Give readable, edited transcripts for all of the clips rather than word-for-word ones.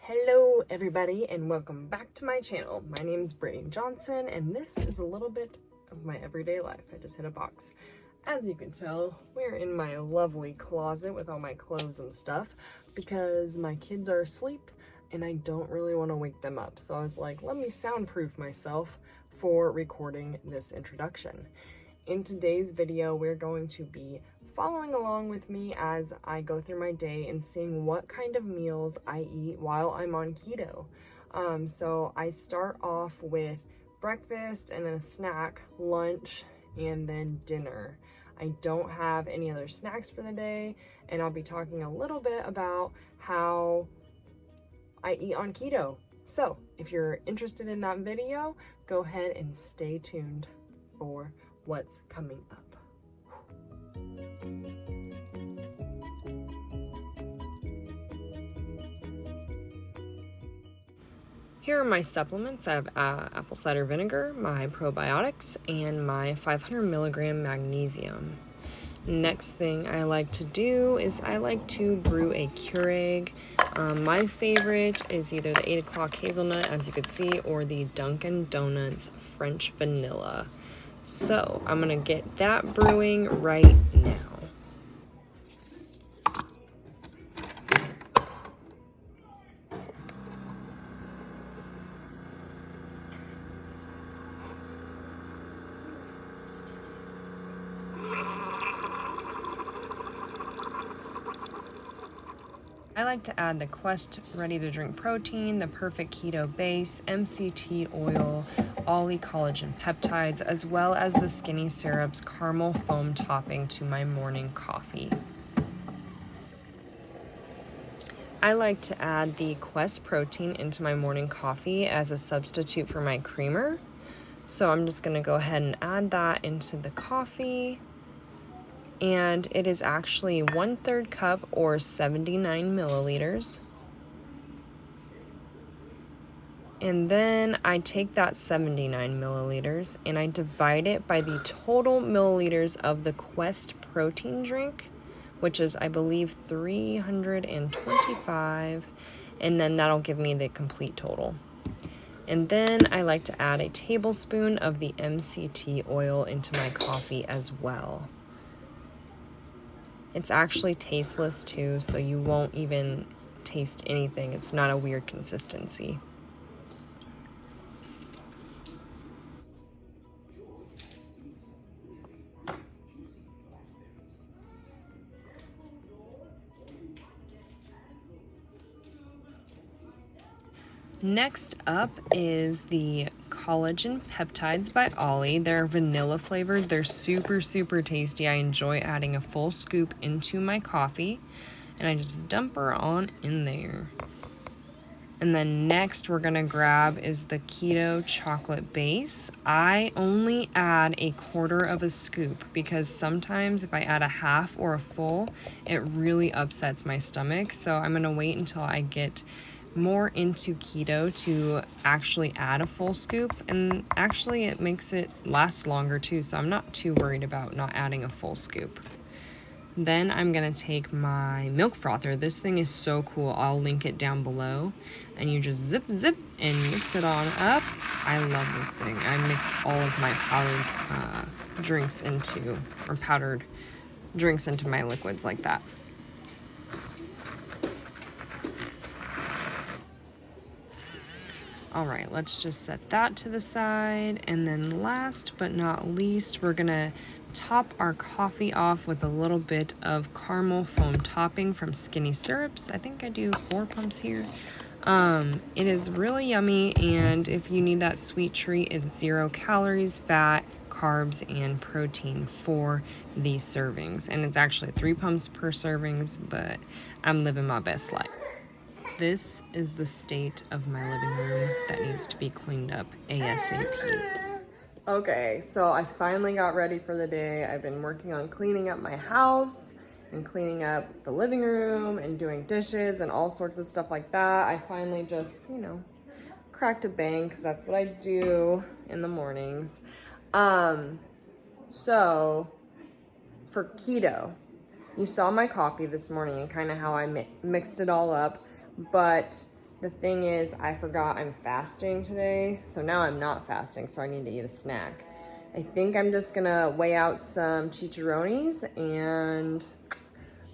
Hello everybody and welcome back to my channel. My name is Britt Johnson and this is a little bit of my everyday life. I just hit a box. As you can tell, we're in my lovely closet with all my clothes and stuff because my kids are asleep and I don't really want to wake them up. So I was like, let me soundproof myself for recording this introduction. In today's video, we're going to be following along with me as I go through my day and seeing what kind of meals I eat while I'm on keto. So I start off with breakfast and then a snack, lunch, and then dinner. I don't have any other snacks for the day, and I'll be talking a little bit about how I eat on keto. So if you're interested in that video, go ahead and stay tuned for what's coming up. Here are my supplements. I have apple cider vinegar, my probiotics, and my 500 milligram magnesium. Next thing I like to do is I like to brew a Keurig. My favorite is either the 8 o'clock hazelnut, as you can see, or the Dunkin' Donuts French vanilla. So I'm gonna get that brewing right now. I like to add the Quest Ready to Drink protein, the Perfect Keto Base, MCT oil, Ollie collagen peptides, as well as the Skinny Syrup's caramel foam topping to my morning coffee. I like to add the Quest protein into my morning coffee as a substitute for my creamer. So I'm just going to go ahead and add that into the coffee. And it is actually 1/3 cup or 79 milliliters. And then I take that 79 milliliters and I divide it by the total milliliters of the Quest protein drink, which is, I believe, 325, and then that'll give me the complete total. And then I like to add a tablespoon of the MCT oil into my coffee as well. It's actually tasteless too, so you won't even taste anything. It's not a weird consistency. Next up is the collagen peptides by Ollie. They're vanilla flavored. They're super, super tasty. I enjoy adding a full scoop into my coffee, and I just dump her on in there. And then next we're gonna grab is the keto chocolate base. I only add a 1/4 of a scoop because sometimes if I add a half or a full, it really upsets my stomach. So I'm gonna wait until I get more into keto to actually add a full scoop, and actually it makes it last longer too, so I'm not too worried about not adding a full scoop. Then I'm gonna take my milk frother. This thing is so cool. I'll link it down below, and you just zip and mix it on up. I love this thing. I mix all of my powdered drinks into my liquids like that. All right, let's just set that to the side. And then last but not least, we're gonna top our coffee off with a little bit of caramel foam topping from Skinny Syrups. I think I do 4 pumps here. It is really yummy, and if you need that sweet treat, it's 0 calories, fat, carbs, and protein for these servings. And it's actually 3 pumps per servings, but I'm living my best life. This is the state of my living room that needs to be cleaned up ASAP. Okay, so I finally got ready for the day. I've been working on cleaning up my house and cleaning up the living room and doing dishes and all sorts of stuff like that. I finally just, cracked a bang because that's what I do in the mornings. So for keto, you saw my coffee this morning and kind of how I mixed it all up. But the thing is, I forgot I'm fasting today, so now I'm not fasting, so I need to eat a snack. I think I'm just gonna weigh out some chicharrones and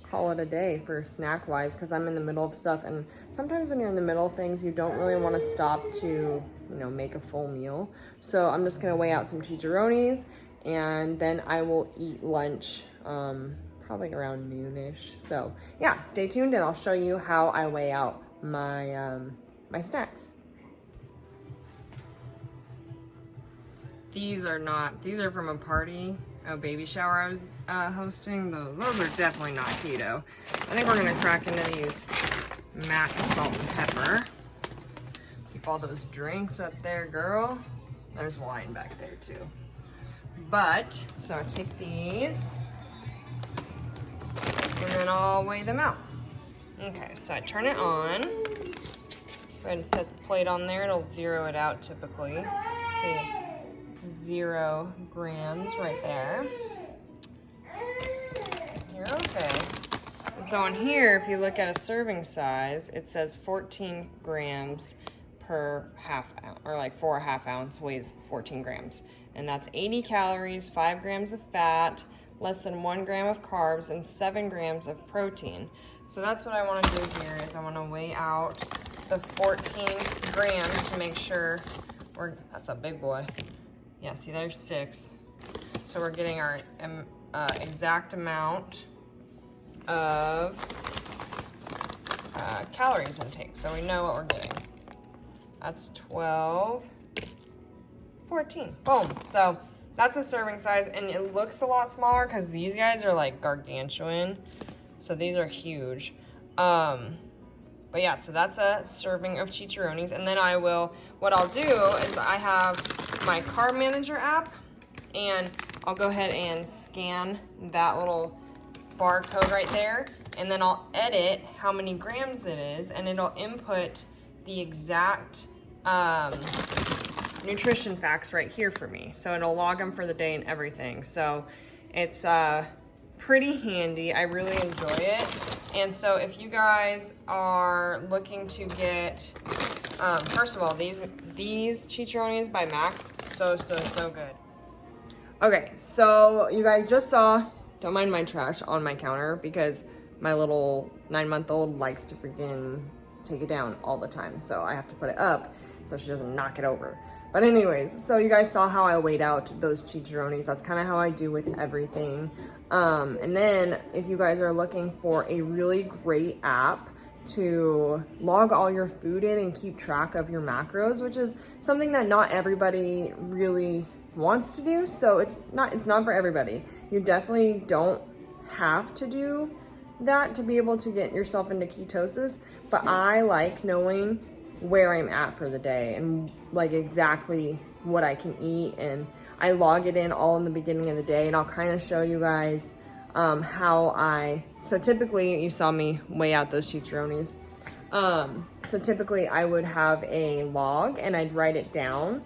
call it a day for snack-wise, because I'm in the middle of stuff, and sometimes when you're in the middle of things, you don't really want to stop to, you know, make a full meal. So I'm just gonna weigh out some chicharrones, and then I will eat lunch probably around noonish. So yeah, stay tuned, and I'll show you how I weigh out my my snacks. These are from a party, a baby shower I was hosting. Those are definitely not keto. I think we're gonna crack into these max salt and pepper. Keep all those drinks up there, girl. There's wine back there too. But, so I take these, and then I'll weigh them out. Okay, so I turn it on. Go ahead and set the plate on there. It'll zero it out typically. See, 0 grams right there. You're okay. And so on here, if you look at a serving size, it says 14 grams per half ounce, or like 4 1/2 ounce weighs 14 grams. And that's 80 calories, 5 grams of fat, less than 1 gram of carbs, and 7 grams of protein. So that's what I want to do here, is I want to weigh out the 14 grams to make sure that's a big boy. Yeah, see, there's 6. So we're getting our exact amount of calories intake. So we know what we're getting. That's 12, 14, boom. So that's a serving size, and it looks a lot smaller because these guys are like gargantuan. So these are huge. But yeah, so that's a serving of chicharrones. And then what I'll do is I have my Carb Manager app, and I'll go ahead and scan that little barcode right there, and then I'll edit how many grams it is, and it'll input the exact nutrition facts right here for me. So it'll log them for the day and everything. So it's pretty handy. I really enjoy it. And so if you guys are looking to get, first of all, these chicharrones by Max, so good. Okay, so you guys just saw, don't mind my trash on my counter because my little 9-month-old likes to freaking take it down all the time. So I have to put it up so she doesn't knock it over. But anyways, so you guys saw how I weighed out those chicharrones. That's kind of how I do with everything. And then if you guys are looking for a really great app to log all your food in and keep track of your macros, which is something that not everybody really wants to do. So it's not for everybody. You definitely don't have to do that to be able to get yourself into ketosis. But I like knowing where I'm at for the day and like exactly what I can eat, and I log it in all in the beginning of the day, and I'll kind of show you guys so typically you saw me weigh out those chicharrones. So typically I would have a log and I'd write it down,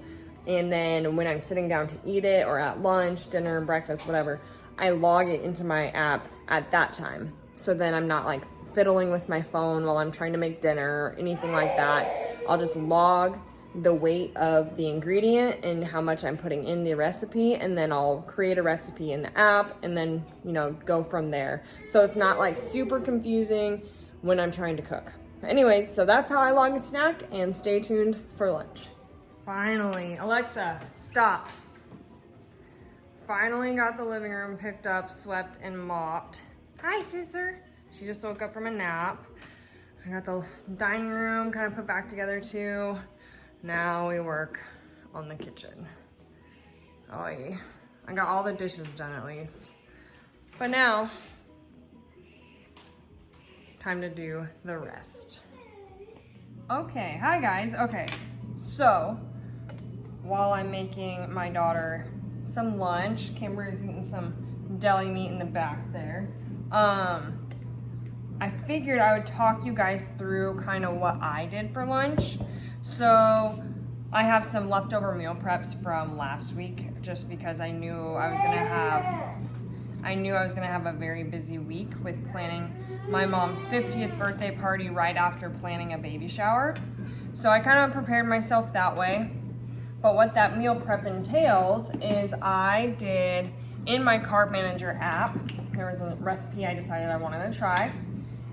and then when I'm sitting down to eat it, or at lunch, dinner, breakfast, whatever, I log it into my app at that time. So then I'm not like fiddling with my phone while I'm trying to make dinner or anything like that. I'll just log the weight of the ingredient and how much I'm putting in the recipe, and then I'll create a recipe in the app, and then, you know, go from there. So it's not like super confusing when I'm trying to cook. Anyways, so that's how I log a snack, and stay tuned for lunch. Finally, Alexa, stop. Finally got the living room picked up, swept, and mopped. Hi, sister. She just woke up from a nap. I got the dining room kind of put back together too. Now we work on the kitchen. Oh, yeah. I got all the dishes done at least. But now, time to do the rest. Okay, hi guys. Okay, so while I'm making my daughter some lunch, Kimberly's eating some deli meat in the back there. I figured I would talk you guys through kind of what I did for lunch. So I have some leftover meal preps from last week, just because I knew I was gonna have I knew I was gonna have a very busy week with planning my mom's 50th birthday party right after planning a baby shower. So I kind of prepared myself that way. But what that meal prep entails is I did, in my Carb Manager app, there was a recipe I decided I wanted to try.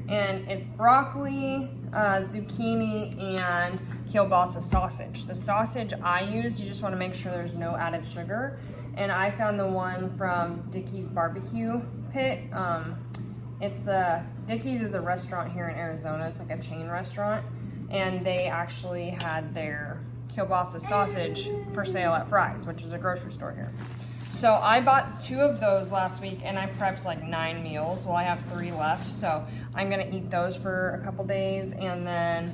And it's broccoli, zucchini, and kielbasa sausage. The sausage I used, you just want to make sure there's no added sugar. And I found the one from Dickey's Barbecue Pit. Dickey's is a restaurant here in Arizona. It's like a chain restaurant. And they actually had their kielbasa sausage for sale at Fry's, which is a grocery store here. So I bought 2 of those last week and I prepped like 9 meals. Well, I have 3 left. So I'm gonna eat those for a couple days and then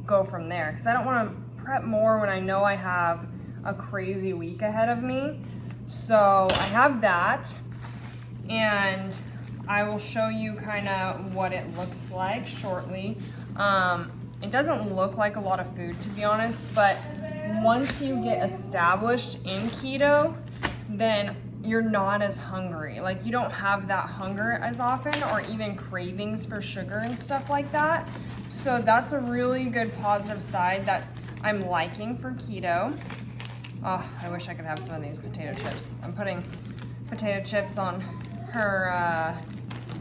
go from there. Because I don't wanna prep more when I know I have a crazy week ahead of me. So I have that, and I will show you kind of what it looks like shortly. It doesn't look like a lot of food, to be honest, but once you get established in keto, then you're not as hungry. Like, you don't have that hunger as often, or even cravings for sugar and stuff like that. So that's a really good positive side that I'm liking for keto. Oh, I wish I could have some of these potato chips. I'm putting potato chips on her,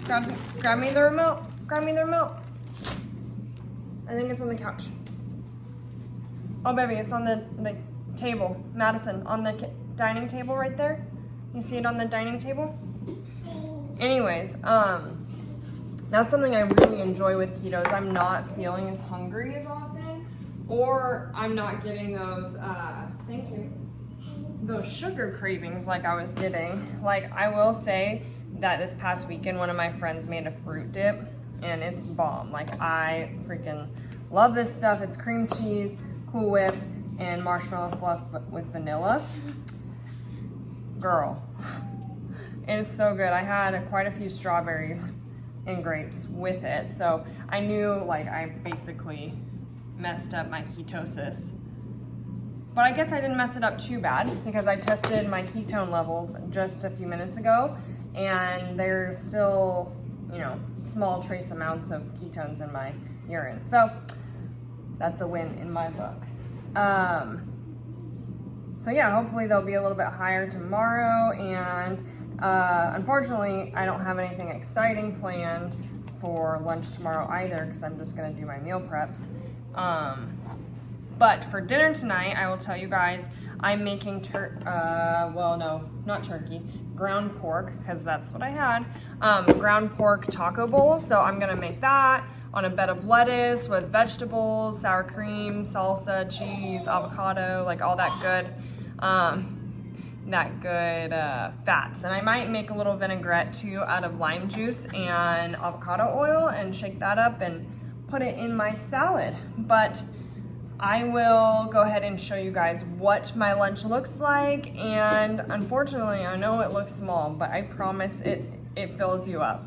grab me the remote. Grab me the remote. I think it's on the couch. Oh, baby, it's on the table. Madison, on the dining table right there. You see it on the dining table? Anyways, that's something I really enjoy with keto is I'm not feeling as hungry as often, or I'm not getting those, thank you, those sugar cravings like I was getting. Like, I will say that this past weekend, one of my friends made a fruit dip, and it's bomb. Like, I freaking love this stuff. It's cream cheese, Cool Whip, and marshmallow fluff with vanilla. Girl, it is so good. I had quite a few strawberries and grapes with it, so I knew, like, I basically messed up my ketosis. But I guess I didn't mess it up too bad because I tested my ketone levels just a few minutes ago, and there's still, you know, small trace amounts of ketones in my urine. So that's a win in my book. So yeah, hopefully they'll be a little bit higher tomorrow, and unfortunately I don't have anything exciting planned for lunch tomorrow either because I'm just gonna do my meal preps. But for dinner tonight, I will tell you guys, I'm making well, no, not turkey, ground pork, because that's what I had. Ground pork taco bowls. So I'm gonna make that on a bed of lettuce with vegetables, sour cream, salsa, cheese, avocado, like all that good, fats. And I might make a little vinaigrette too out of lime juice and avocado oil and shake that up and put it in my salad. But I will go ahead and show you guys what my lunch looks like, and unfortunately I know it looks small, but I promise it fills you up.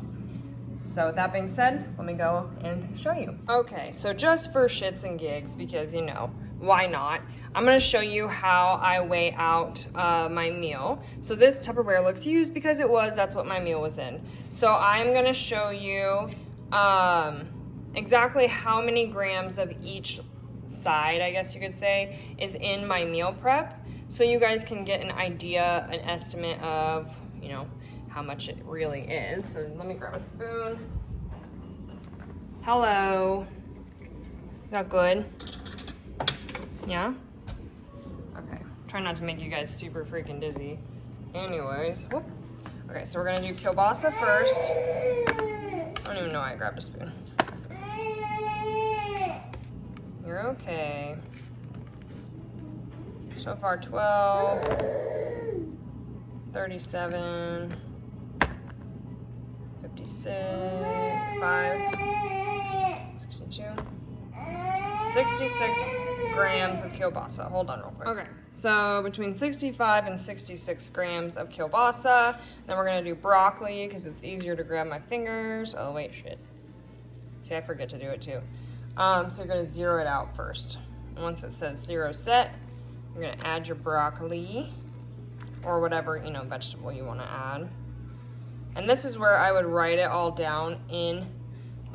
So with that being said, let me go and show you. Okay, so just for shits and gigs, because, you know, why not? I'm gonna show you how I weigh out my meal. So this Tupperware looks used because that's what my meal was in. So I'm gonna show you exactly how many grams of each side, I guess you could say, is in my meal prep, so you guys can get an idea, an estimate of, you know, how much it really is. So let me grab a spoon. Hello. Is that good? Yeah? Okay. Try not to make you guys super freaking dizzy. Anyways, whoop. Okay, so we're gonna do kielbasa first. I don't even know why I grabbed a spoon. You're okay. So far 12, 37, 56, 5, 62, 66 grams of kielbasa. Hold on real quick. Okay, so between 65 and 66 grams of kielbasa. Then we're gonna do broccoli because it's easier to grab my fingers. Oh wait, shit. See, I forget to do it too. So you're gonna zero it out first. And once it says zero set, you're gonna add your broccoli. or whatever, you know, vegetable you want to add. And this is where I would write it all down in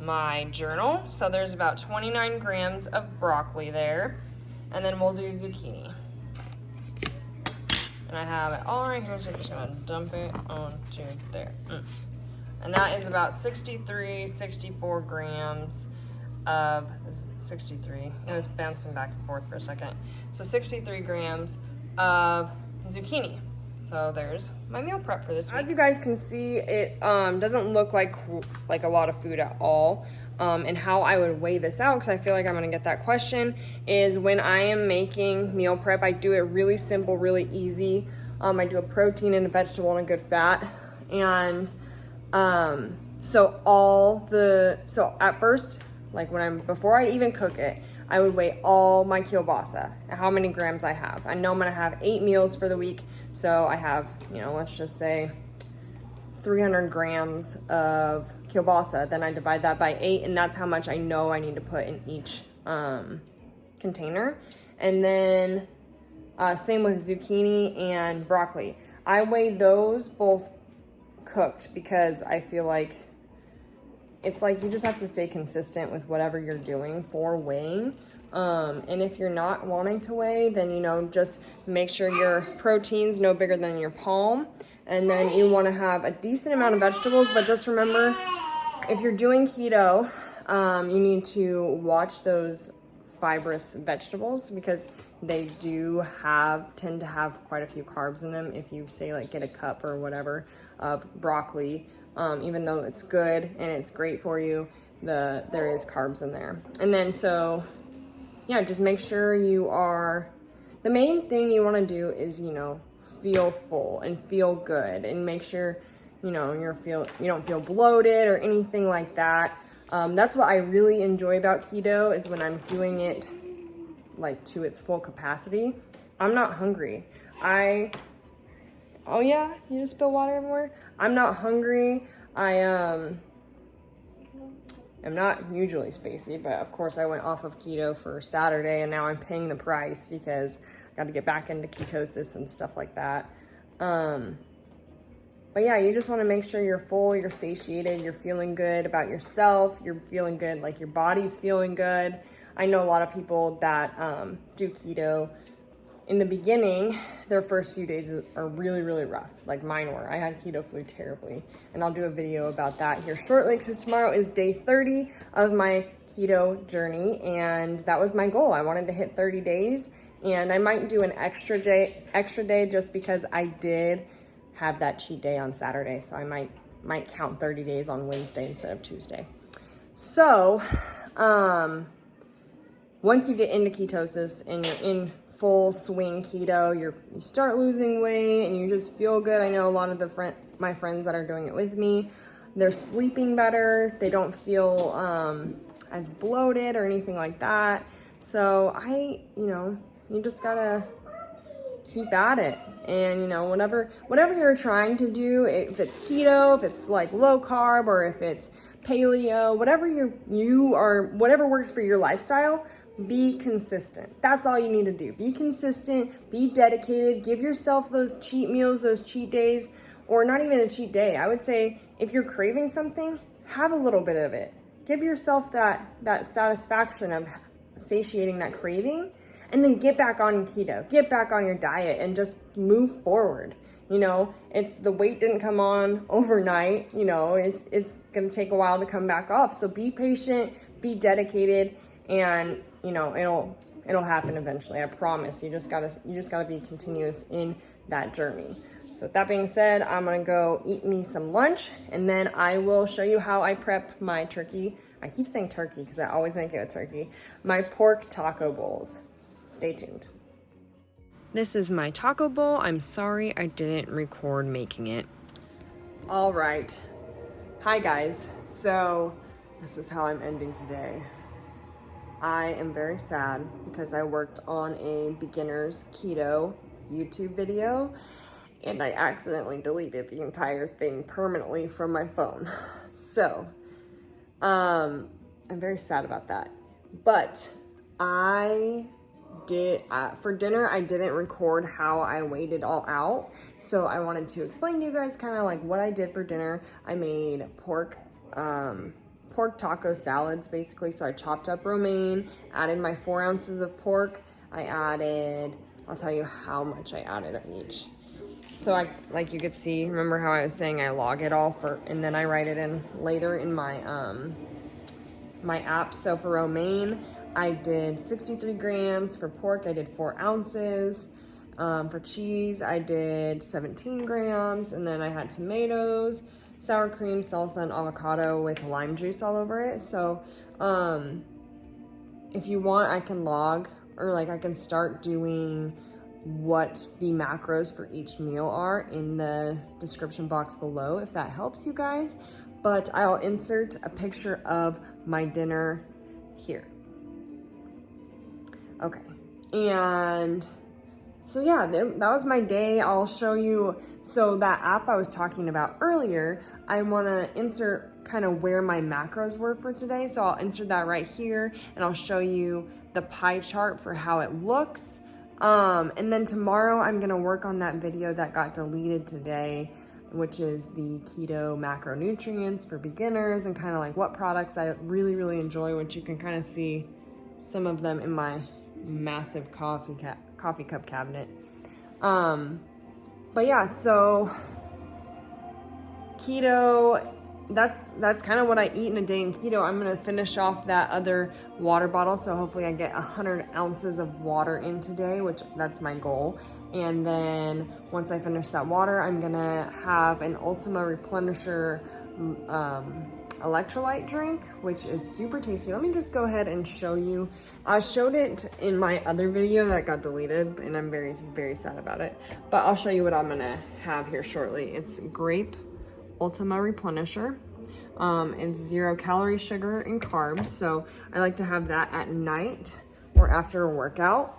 my journal. So there's about 29 grams of broccoli there. And then we'll do zucchini. And I have it all right here, so I'm just gonna dump it onto there. And that is about 64 grams of 63. It was bouncing back and forth for a second. So 63 grams of zucchini. So there's my meal prep for this week. As you guys can see, it doesn't look like a lot of food at all. And how I would weigh this out, because I feel like I'm gonna get that question, is when I am making meal prep, I do it really simple, really easy. I do a protein and a vegetable and a good fat. And so at first, like before I even cook it, I would weigh all my kielbasa, how many grams I have. I know I'm gonna have 8 meals for the week. So I have, you know, let's just say 300 grams of kielbasa. Then I divide that by 8, and that's how much I know I need to put in each container. And then same with zucchini and broccoli. I weigh those both cooked because I feel like it's like you just have to stay consistent with whatever you're doing for weighing. And if you're not wanting to weigh, then, you know, just make sure your protein's no bigger than your palm. And then you want to have a decent amount of vegetables, but just remember, if you're doing keto, you need to watch those fibrous vegetables because they do tend to have quite a few carbs in them. If you say like get a cup or whatever of broccoli, even though it's good and it's great for you, there is carbs in there. And then yeah, just make sure the main thing you want to do is, you know, feel full and feel good, and make sure, you know, you don't feel bloated or anything like that. That's what I really enjoy about keto, is when I'm doing it like to its full capacity. I'm not hungry. Oh yeah, you just spill water everywhere? I'm not hungry. I'm not usually spacey, but of course I went off of keto for Saturday, and now I'm paying the price because I got to get back into ketosis and stuff like that. But yeah, you just want to make sure you're full, you're satiated, you're feeling good about yourself, you're feeling good, like your body's feeling good. I know a lot of people that do keto. In the beginning, their first few days are really, really rough, like mine were. I had keto flu terribly, and I'll do a video about that here shortly, because tomorrow is day 30 of my keto journey, and that was my goal. I wanted to hit 30 days, and I might do an extra day just because I did have that cheat day on Saturday, so I might count 30 days on Wednesday instead of Tuesday. So, once you get into ketosis and you're in full swing keto, you start losing weight and you just feel good. I know a lot of my friends that are doing it with me, they're sleeping better. They don't feel as bloated or anything like that. So you just gotta keep at it. And, you know, whatever you're trying to do, if it's keto, if it's like low carb, or if it's paleo, whatever whatever works for your lifestyle, be consistent. That's all you need to do. Be consistent, be dedicated, give yourself those cheat meals, those cheat days, or not even a cheat day. I would say if you're craving something, have a little bit of it. Give yourself that satisfaction of satiating that craving, and then get back on keto, get back on your diet, and just move forward. You know, the weight didn't come on overnight. You know, it's gonna take a while to come back off. So be patient, be dedicated, and you know, it'll happen eventually. I promise. You just gotta be continuous in that journey. So with that being said, I'm gonna go eat me some lunch, and then I will show you how I prep my turkey. I keep saying turkey because I always make it with turkey. My pork taco bowls. Stay tuned. This is my taco bowl. I'm sorry I didn't record making it. All right. Hi guys. So this is how I'm ending today. I am very sad because I worked on a beginner's keto YouTube video and I accidentally deleted the entire thing permanently from my phone. So, I'm very sad about that. But I for dinner, I didn't record how I weighed it all out. So I wanted to explain to you guys kind of like what I did for dinner. I made pork taco salads basically. So I chopped up romaine, added my 4 ounces of pork. I'll tell you how much I added of each. So like you could see, remember how I was saying I log it all and then I write it in later in my my app. So for romaine, I did 63 grams. For pork, I did 4 ounces. For cheese, I did 17 grams. And then I had tomatoes, sour cream, salsa, and avocado with lime juice all over it. So if you want, I can log, or like I can start doing what the macros for each meal are in the description box below if that helps you guys. But I'll insert a picture of my dinner here. Okay, and so yeah, that was my day. I'll show you, so that app I was talking about earlier, I wanna insert kind of where my macros were for today. So I'll insert that right here and I'll show you the pie chart for how it looks. And then tomorrow I'm gonna work on that video that got deleted today, which is the keto macronutrients for beginners and kind of like what products I really, really enjoy, which you can kind of see some of them in my massive coffee cup cabinet. But yeah, so keto, that's kind of what I eat in a day in keto. I'm gonna finish off that other water bottle, so hopefully I get 100 ounces of water in today, which that's my goal. And then once I finish that water, I'm gonna have an Ultima Replenisher electrolyte drink, which is super tasty. Let me just go ahead and show you. I showed it in my other video that got deleted, and I'm very, very sad about it. But I'll show you what I'm gonna have here shortly. It's grape Ultima Replenisher. It's 0 calorie, sugar, and carbs. So I like to have that at night or after a workout.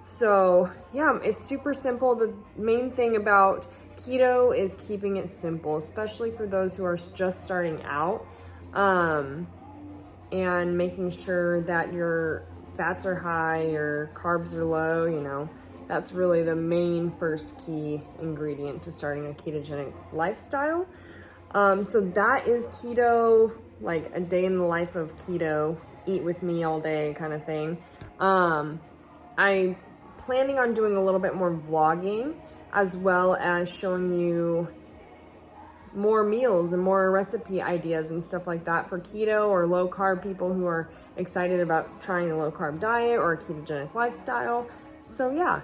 So yeah, it's super simple. The main thing about keto is keeping it simple, especially for those who are just starting out, and making sure that your fats are high, your carbs are low, you know. That's really the main first key ingredient to starting a ketogenic lifestyle. So that is keto, like a day in the life of keto, eat with me all day kind of thing. I'm planning on doing a little bit more vlogging, as well as showing you more meals and more recipe ideas and stuff like that for keto or low carb people who are excited about trying a low carb diet or a ketogenic lifestyle. So yeah,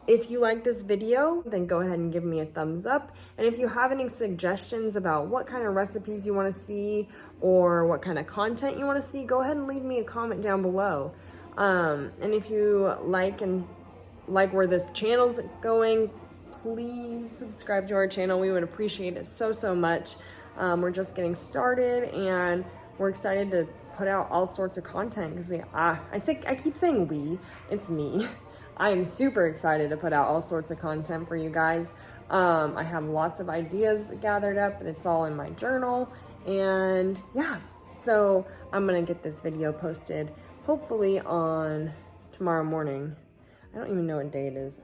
if you like this video, then go ahead and give me a thumbs up. And if you have any suggestions about what kind of recipes you want to see or what kind of content you want to see, go ahead and leave me a comment down below. And if you like where this channel's going, please subscribe to our channel. We would appreciate it so, so much. We're just getting started and we're excited to put out all sorts of content because I keep saying we, it's me. I am super excited to put out all sorts of content for you guys. I have lots of ideas gathered up and it's all in my journal. And yeah, so I'm gonna get this video posted hopefully on tomorrow morning. I don't even know what day it is.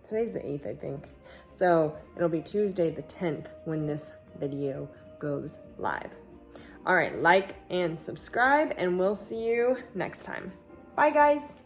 Today's the 8th, I think. So it'll be Tuesday the 10th when this video goes live. All right, like and subscribe, and we'll see you next time. Bye, guys.